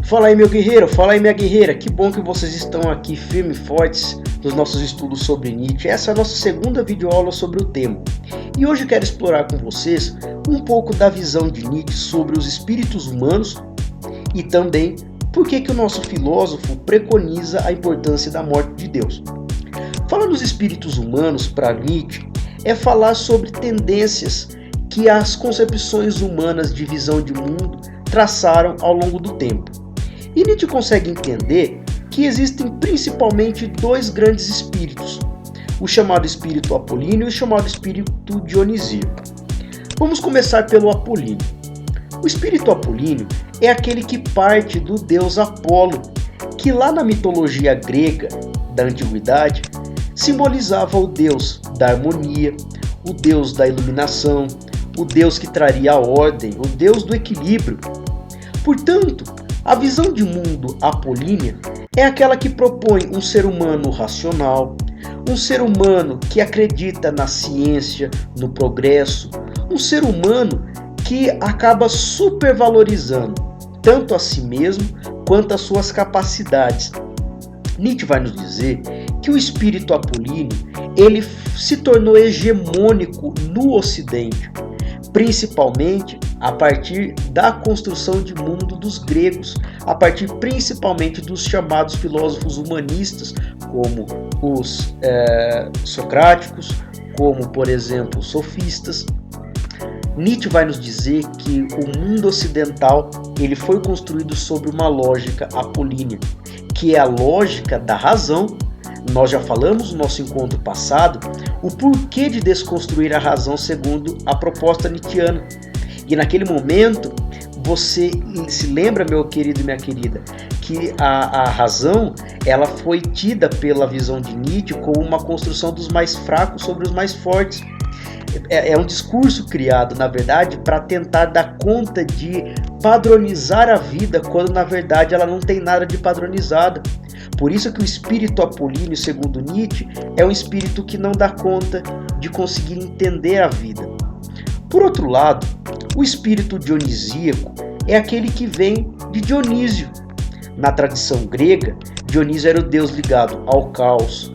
Fala aí, meu guerreiro, fala aí, minha guerreira, que bom que vocês estão aqui firmes e fortes nos nossos estudos sobre Nietzsche. Essa é a nossa segunda videoaula sobre o tema. E hoje eu quero explorar com vocês um pouco da visão de Nietzsche sobre os espíritos humanos e também por que o nosso filósofo preconiza a importância da morte de Deus. Falar dos espíritos humanos para Nietzsche é falar sobre tendências que as concepções humanas de visão de mundo traçaram ao longo do tempo. E Nietzsche consegue entender que existem principalmente dois grandes espíritos, o chamado espírito apolíneo e o chamado espírito dionisíaco. Vamos começar pelo apolíneo. O espírito apolíneo é aquele que parte do deus Apolo, que lá na mitologia grega da antiguidade simbolizava o deus da harmonia, o deus da iluminação, o deus que traria a ordem, o deus do equilíbrio. Portanto, a visão de mundo apolínea é aquela que propõe um ser humano racional, um ser humano que acredita na ciência, no progresso, um ser humano que acaba supervalorizando tanto a si mesmo quanto as suas capacidades. Nietzsche vai nos dizer que o espírito apolíneo ele se tornou hegemônico no Ocidente, principalmente a partir da construção de mundo dos gregos, a partir principalmente dos chamados filósofos humanistas, como os socráticos, como, por exemplo, os sofistas. Nietzsche vai nos dizer que o mundo ocidental ele foi construído sobre uma lógica apolínea, que é a lógica da razão. Nós já falamos no nosso encontro passado o porquê de desconstruir a razão segundo a proposta nietzschiana. E naquele momento, você se lembra, meu querido e minha querida, que a razão ela foi tida pela visão de Nietzsche como uma construção dos mais fracos sobre os mais fortes. É um discurso criado, na verdade, para tentar dar conta de padronizar a vida, quando na verdade ela não tem nada de padronizada. Por isso que o espírito apolíneo, segundo Nietzsche, é um espírito que não dá conta de conseguir entender a vida. Por outro lado, o espírito dionisíaco é aquele que vem de Dionísio. Na tradição grega, Dionísio era o deus ligado ao caos,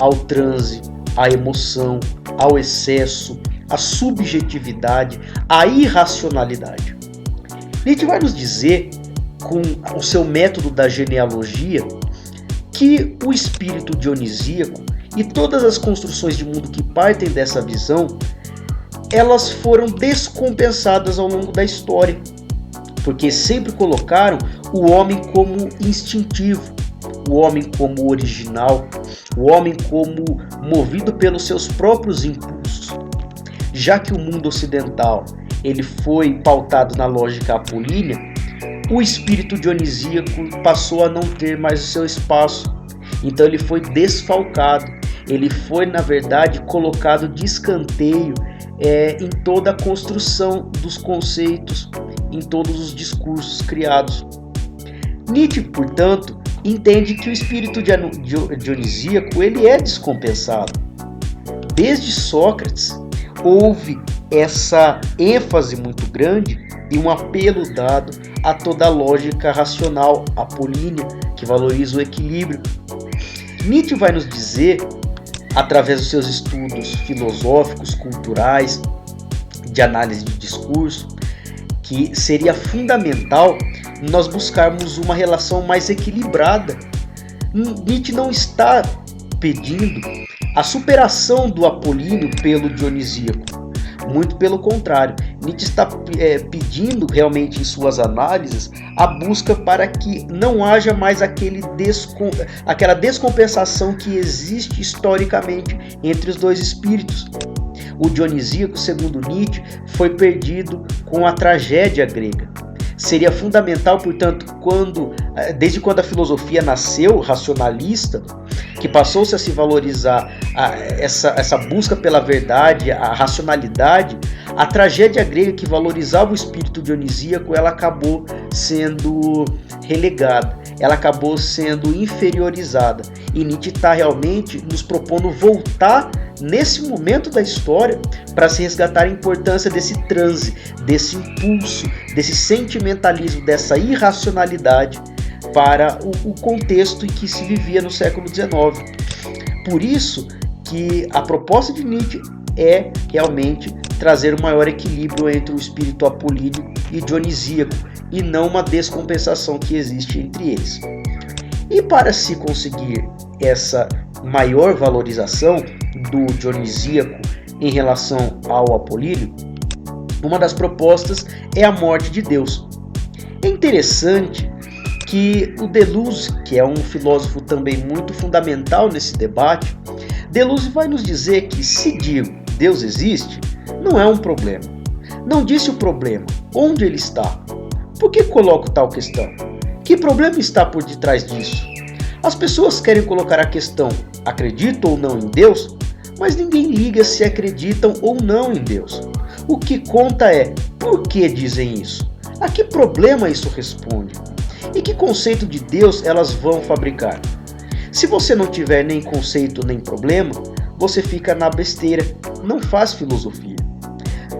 ao transe, à emoção, ao excesso, à subjetividade, à irracionalidade. Nietzsche vai nos dizer, com o seu método da genealogia, que o espírito dionisíaco e todas as construções de mundo que partem dessa visão, elas foram descompensadas ao longo da história, porque sempre colocaram o homem como instintivo, o homem como original, o homem como movido pelos seus próprios impulsos. Já que o mundo ocidental ele foi pautado na lógica apolínea, o espírito dionisíaco passou a não ter mais o seu espaço. Então ele foi desfalcado, ele foi, na verdade, colocado de escanteio em toda a construção dos conceitos, em todos os discursos criados. Nietzsche, portanto, entende que o espírito dionisíaco ele é descompensado. Desde Sócrates, houve essa ênfase muito grande e um apelo dado a toda a lógica racional apolínea, que valoriza o equilíbrio. Nietzsche vai nos dizer, através dos seus estudos filosóficos, culturais, de análise de discurso, que seria fundamental nós buscarmos uma relação mais equilibrada. Nietzsche não está pedindo a superação do apolíneo pelo dionisíaco, muito pelo contrário. Nietzsche está pedindo realmente em suas análises a busca para que não haja mais aquela descompensação que existe historicamente entre os dois espíritos. O dionisíaco, segundo Nietzsche, foi perdido com a tragédia grega. Seria fundamental, portanto, desde quando a filosofia nasceu, racionalista, que passou-se a se valorizar essa busca pela verdade, a racionalidade, a tragédia grega que valorizava o espírito dionisíaco, ela acabou sendo relegada, ela acabou sendo inferiorizada. E Nietzsche está realmente nos propondo voltar nesse momento da história para se resgatar a importância desse transe, desse impulso, desse sentimentalismo, dessa irracionalidade para o contexto em que se vivia no século XIX. Por isso que a proposta de Nietzsche é realmente trazer um maior equilíbrio entre o espírito apolíneo e dionisíaco, e não uma descompensação que existe entre eles. E para se conseguir essa maior valorização do dionisíaco em relação ao apolíneo, uma das propostas é a morte de Deus. É interessante que o Deleuze, que é um filósofo também muito fundamental nesse debate, Deleuze vai nos dizer que se digo Deus existe, não é um problema. Não disse o problema, onde ele está? Por que coloco tal questão? Que problema está por detrás disso? As pessoas querem colocar a questão, acreditam ou não em Deus? Mas ninguém liga se acreditam ou não em Deus. O que conta é, por que dizem isso? A que problema isso responde? E que conceito de Deus elas vão fabricar? Se você não tiver nem conceito nem problema, você fica na besteira, não faz filosofia.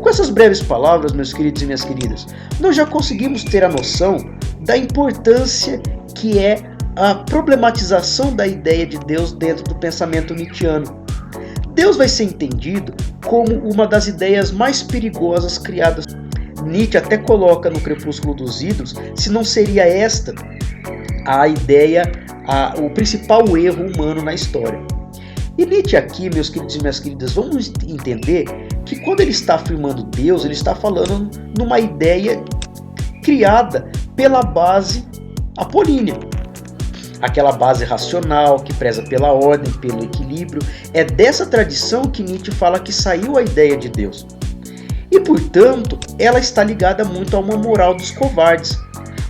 Com essas breves palavras, meus queridos e minhas queridas, nós já conseguimos ter a noção da importância que é a problematização da ideia de Deus dentro do pensamento nietzschiano. Deus vai ser entendido como uma das ideias mais perigosas criadas. Nietzsche até coloca no Crepúsculo dos Ídolos se não seria esta a ideia, o principal erro humano na história. E Nietzsche aqui, meus queridos e minhas queridas, vamos entender que quando ele está afirmando Deus, ele está falando numa ideia criada pela base apolínea. Aquela base racional, que preza pela ordem, pelo equilíbrio. É dessa tradição que Nietzsche fala que saiu a ideia de Deus. E, portanto, ela está ligada muito a uma moral dos covardes.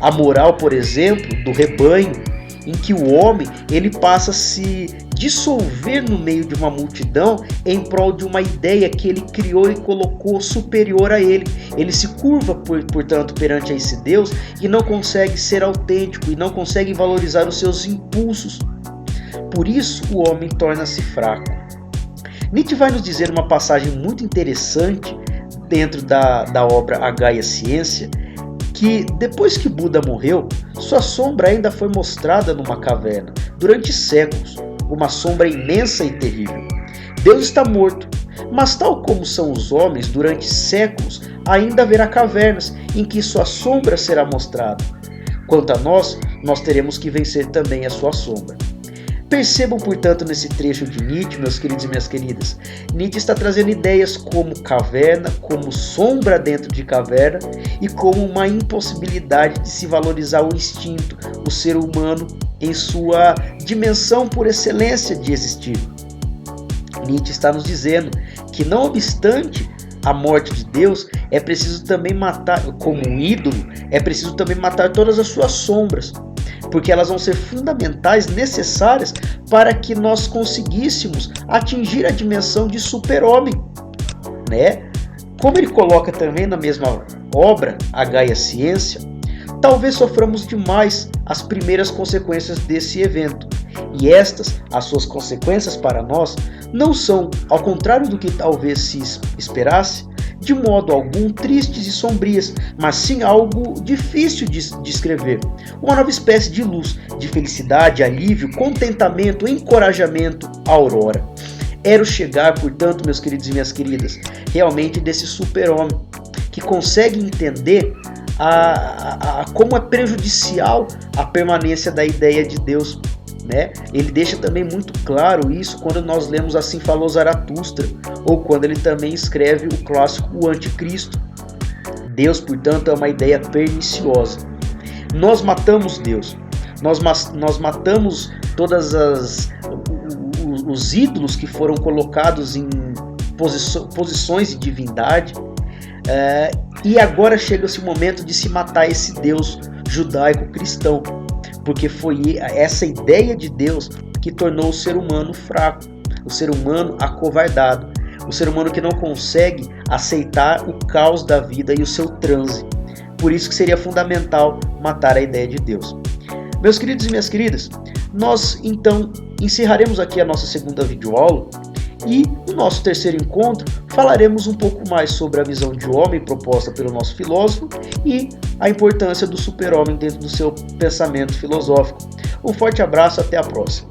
A moral, por exemplo, do rebanho, em que o homem ele passa a se dissolver no meio de uma multidão em prol de uma ideia que ele criou e colocou superior a ele. Ele se curva, portanto, perante a esse Deus e não consegue ser autêntico e não consegue valorizar os seus impulsos. Por isso, o homem torna-se fraco. Nietzsche vai nos dizer uma passagem muito interessante dentro da obra A Gaia Ciência, que depois que Buda morreu, sua sombra ainda foi mostrada numa caverna durante séculos, uma sombra imensa e terrível. Deus está morto, mas tal como são os homens, durante séculos ainda haverá cavernas em que sua sombra será mostrada. Quanto a nós teremos que vencer também a sua sombra. Percebam, portanto, nesse trecho de Nietzsche, meus queridos e minhas queridas, Nietzsche está trazendo ideias como caverna, como sombra dentro de caverna e como uma impossibilidade de se valorizar o instinto, o ser humano em sua dimensão por excelência de existir. Nietzsche está nos dizendo que, não obstante a morte de Deus, é preciso também matar, como um ídolo, é preciso também matar todas as suas sombras, porque elas vão ser fundamentais, necessárias para que nós conseguíssemos atingir a dimensão de super-homem, né? Como ele coloca também na mesma obra, A Gaia Ciência, talvez soframos demais as primeiras consequências desse evento, e estas, as suas consequências para nós, não são, ao contrário do que talvez se esperasse, de modo algum tristes e sombrias, mas sim algo difícil de descrever. Uma nova espécie de luz, de felicidade, alívio, contentamento, encorajamento, aurora. Era o chegar, portanto, meus queridos e minhas queridas, realmente desse super-homem, que consegue entender como é prejudicial a permanência da ideia de Deus. Né? Ele deixa também muito claro isso quando nós lemos Assim Falou Zaratustra, ou quando ele também escreve o clássico O Anticristo. Deus, portanto, é uma ideia perniciosa. Nós matamos Deus, nós matamos todas os ídolos que foram colocados em posições de divindade, e agora chega-se o momento de se matar esse Deus judaico-cristão, porque foi essa ideia de Deus que tornou o ser humano fraco, o ser humano acovardado, o ser humano que não consegue aceitar o caos da vida e o seu transe. Por isso que seria fundamental matar a ideia de Deus. Meus queridos e minhas queridas, nós então encerraremos aqui a nossa segunda videoaula e no nosso terceiro encontro falaremos um pouco mais sobre a visão de homem proposta pelo nosso filósofo e a importância do super-homem dentro do seu pensamento filosófico. Um forte abraço, até a próxima.